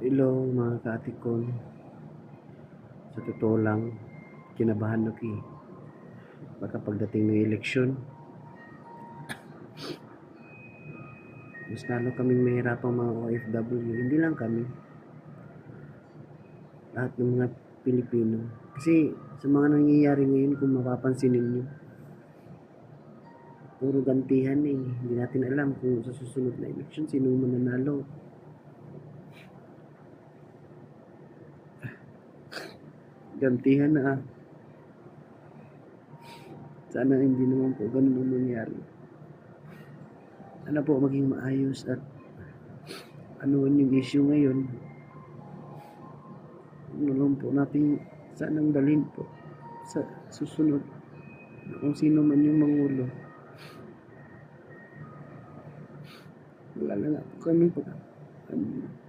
Hello mga kaatikon, sa totoo lang, kinabahan ako eh. Baka pagdating ng eleksyon, mas lalo kaming mahirapang mga OFW. Hindi lang kami, lahat ng mga Pilipino. Kasi sa mga nangyayari ngayon, kung mapapansin ninyo, puro gantihan eh. Hindi natin alam kung sa susunod na eleksyon, sino mananalo. Gantihan na ah. Sana hindi naman po ganun ang mangyari. Sana po maging maayos at ano yung issue ngayon. Ano lang po natin sanang dalhin po sa susunod kung sino man yung mangulo. Wala na nga po kami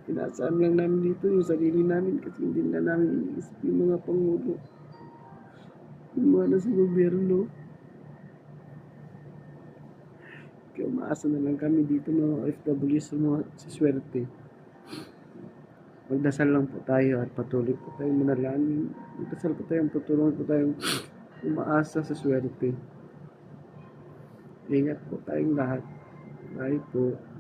inaasahan lang namin dito yung sarili namin kasi hindi na namin iniisip yung mga pangulo, yung mga nasa gobyerno. Kaya umaasa na lang kami dito mga OFW sa mga siswerte. Magdasal lang po tayo at patuloy po tayong manalangin. Magdasal po tayong patuloy po tayong umaasa sa swerte. Ingat po tayong lahat. Bye po.